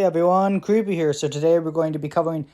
everyone, Creepy here. So today we're going to be covering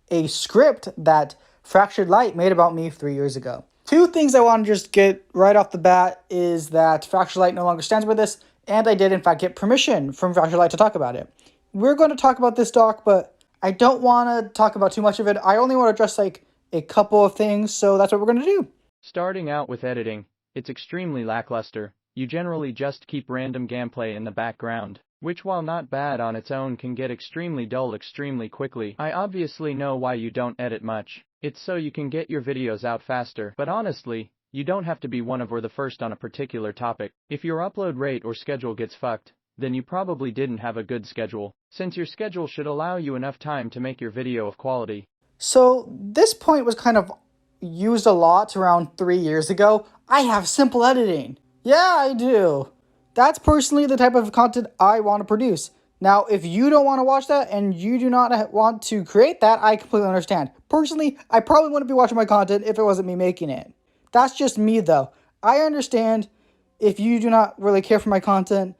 a script that Fractured Light made about me 3 years ago. Two things I want to just get right off the bat is that Fractured Light no longer stands by this, and I did in fact get permission from Fractured Light to talk about it. We're going to talk about this doc, but I don't want to talk about too much of it. I only want to address like a couple of things, so that's what we're going to do. Starting out with editing, it's extremely lackluster. You generally just keep random gameplay in the background, which while not bad on its own can get extremely dull extremely quickly. I obviously know why you don't edit much. It's so you can get your videos out faster, but honestly, you don't have to be one of or the first on a particular topic. If your upload rate or schedule gets fucked, then you probably didn't have a good schedule, since your schedule should allow you enough time to make your video of quality. So this point was kind of used a lot around 3 years ago. I have simple editing. Yeah, I do. That's personally the type of content I want to produce. Now, if you don't want to watch that and you do not want to create that, I completely understand. Personally, I probably wouldn't be watching my content if it wasn't me making it. That's just me, though. I understand if you do not really care for my content.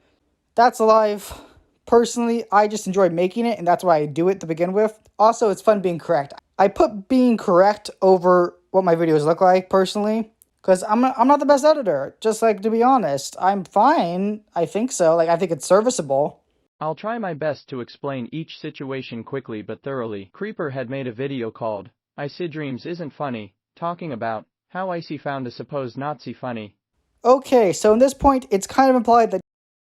That's life. Personally, I just enjoy making it, and that's why I do it to begin with. Also, it's fun being correct. I put being correct over what my videos look like, personally. Because I'm not the best editor, just like, to be honest. I'm fine, I think so, I think it's serviceable. I'll try my best to explain each situation quickly but thoroughly. Creeper had made a video called, I See Dreams Isn't Funny, talking about how Icy found a supposed Nazi funny. Okay, so in this point, it's kind of implied that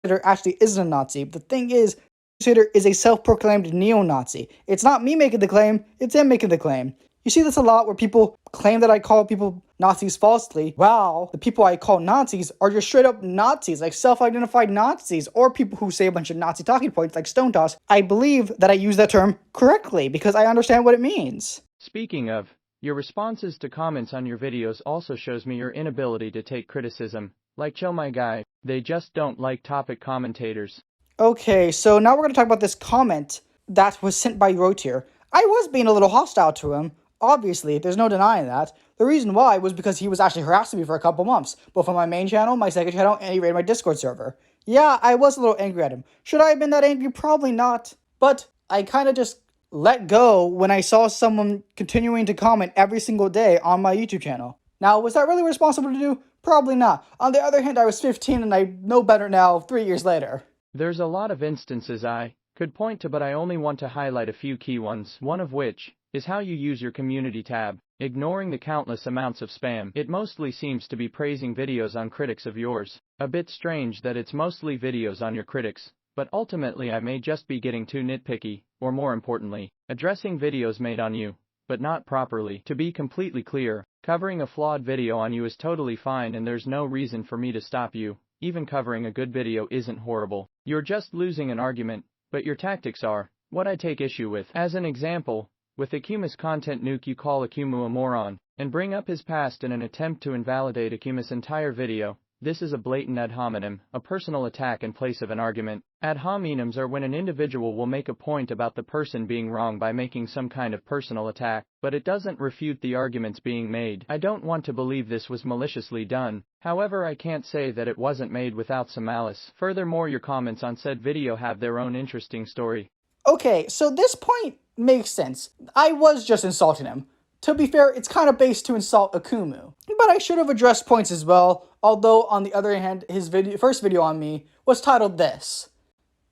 the editor actually isn't a Nazi. But the thing is, the editor is a self-proclaimed neo-Nazi. It's not me making the claim, it's him making the claim. You see this a lot where people claim that I call people Nazis falsely, while the people I call Nazis are just straight up Nazis, like self-identified Nazis, or people who say a bunch of Nazi talking points like Stone Toss. I believe that I use that term correctly because I understand what it means. Speaking of, your responses to comments on your videos also shows me your inability to take criticism. Like Chill My Guy, they just don't like topic commentators. Okay, so now we're going to talk about this comment that was sent by Rotier. I was being a little hostile to him. Obviously, there's no denying that. The reason why was because he was actually harassing me for a couple months, both on my main channel, my second channel, and he raided my Discord server. Yeah, I was a little angry at him. Should I have been that angry? Probably not. But I kind of just let go when I saw someone continuing to comment every single day on my YouTube channel. Now, was that really responsible to do? Probably not. On the other hand, I was 15 and I know better now 3 years later. There's a lot of instances I could point to, but I only want to highlight a few key ones, one of which is how you use your community tab, ignoring the countless amounts of spam. It mostly seems to be praising videos on critics of yours. A bit strange that it's mostly videos on your critics, but ultimately I may just be getting too nitpicky, or more importantly, addressing videos made on you, but not properly. To be completely clear, covering a flawed video on you is totally fine and there's no reason for me to stop you. Even covering a good video isn't horrible. You're just losing an argument, but your tactics are what I take issue with. As an example, with Akuma's content nuke, you call Akuma a moron, and bring up his past in an attempt to invalidate Akuma's entire video. This is a blatant ad hominem, a personal attack in place of an argument. Ad hominems are when an individual will make a point about the person being wrong by making some kind of personal attack, but it doesn't refute the arguments being made. I don't want to believe this was maliciously done, however I can't say that it wasn't made without some malice. Furthermore, your comments on said video have their own interesting story. Okay, so this point makes sense. I was just insulting him. To be fair, it's kind of based to insult Akumu. But I should have addressed points as well, although on the other hand, his first video on me was titled this,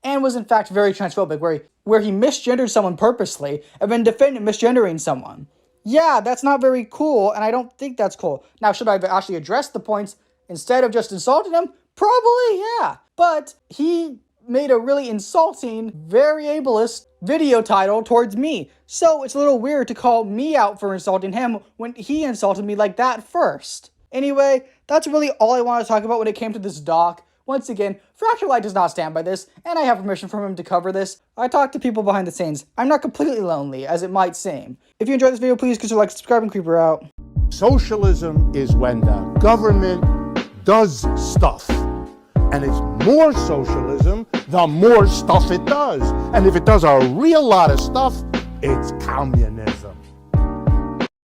and was in fact very transphobic, where he misgendered someone purposely and then defended misgendering someone. Yeah, that's not very cool, and I don't think that's cool. Now, should I have actually addressed the points instead of just insulting him? Probably, yeah. But he made a really insulting, very ableist video title towards me. So it's a little weird to call me out for insulting him when he insulted me like that first. Anyway, that's really all I want to talk about when it came to this doc. Once again, Fractured Light does not stand by this, and I have permission from him to cover this. I talk to people behind the scenes. I'm not completely lonely, as it might seem. If you enjoyed this video, please consider subscribing, Creeper out. Socialism is when the government does stuff. And it's more socialism the more stuff it does. And if it does a real lot of stuff, it's communism.